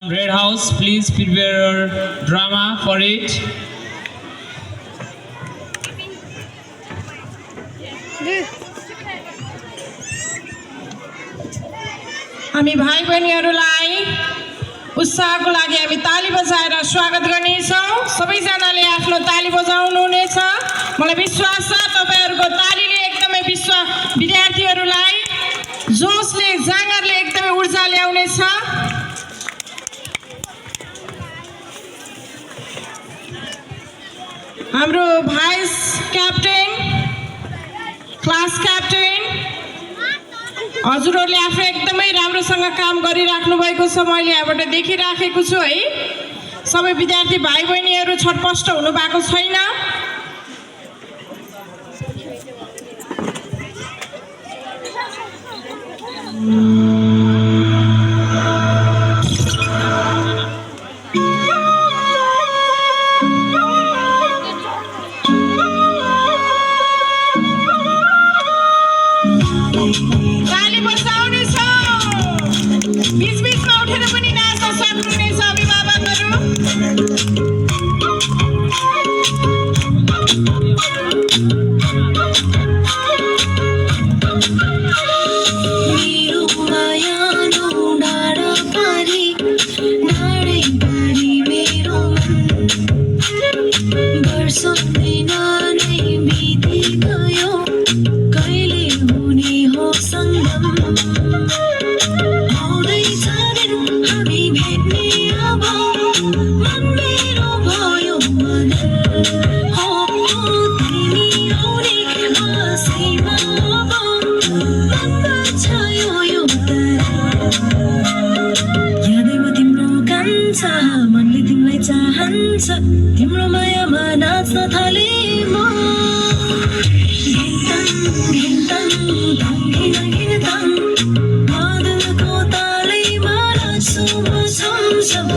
Red House, please prepare your drama for it. हामी भाइ बहिनीहरूलाई उत्साहको लागि हामी ताली बजाएर स्वागत गर्नेछौँ। सबैजनाले आफ्नो ताली बजाउनु हुनेछ। मलाई विश्वास छ तपाईहरुको तालीले एकदमै विद्यार्थीहरूलाई जोशले जाँगरले एकदमै ऊर्जा ल्याउनेछ। हाम्रो भाइस क्याप्टेन, क्लास क्याप्टेन हजुरहरूले आफै एकदमै राम्रोसँग काम गरिराख्नु भएको छ। मैले यहाँबाट देखिराखेको छु है। सबै विद्यार्थी भाइ बहिनीहरू छटपस्ट हुनु भएको छैन। ताली बजाउने छ, बीच-बीचमा उठेर पनि नाच्न सक्नुहुनेछ अभिभावकहरू। मनले तिमीलाई चाहन्छ, तिम्रो मायामा नाच्न थाले म। बादलको तालैमा नाच्छु म छमछम।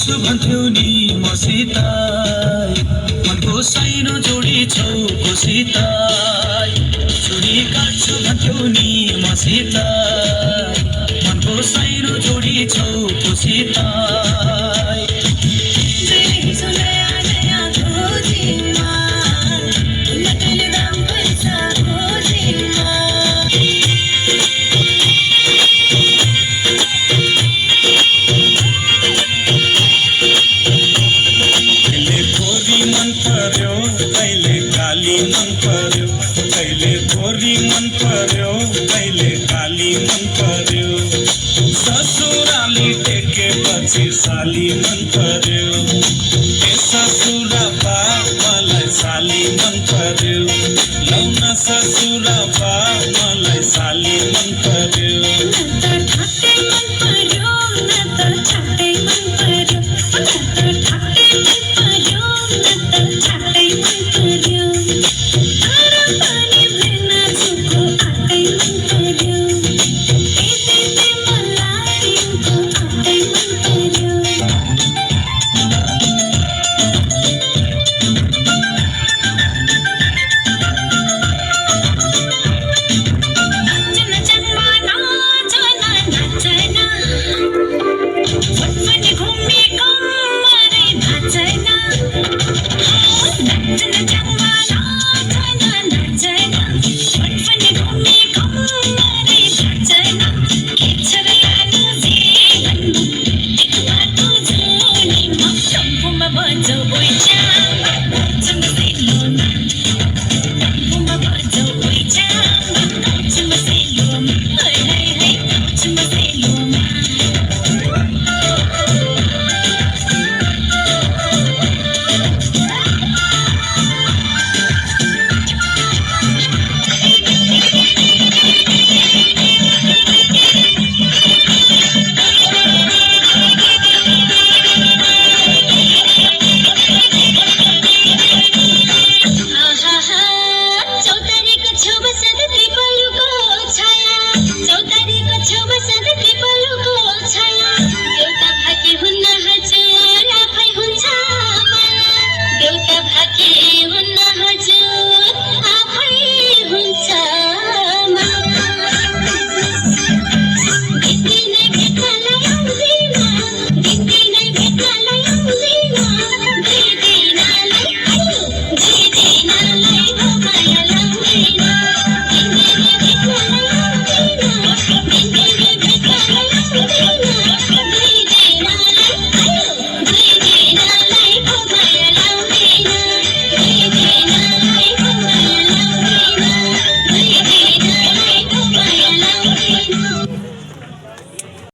भन्थ्यौ नि मसित मनको साइनो जोडी छौ खुसित। चुरी काट्छु भन्थ्यौ नि मसित मनको साइनो जोडी छौ खुसित। कहिले गोरी मन पर्यो, कहिले काली मन पर्यो। ससुराली टेकेपछि साली मन पर्यो। ए ससुरा बा मलाई साली मन पर्यो। लौ न ससुरा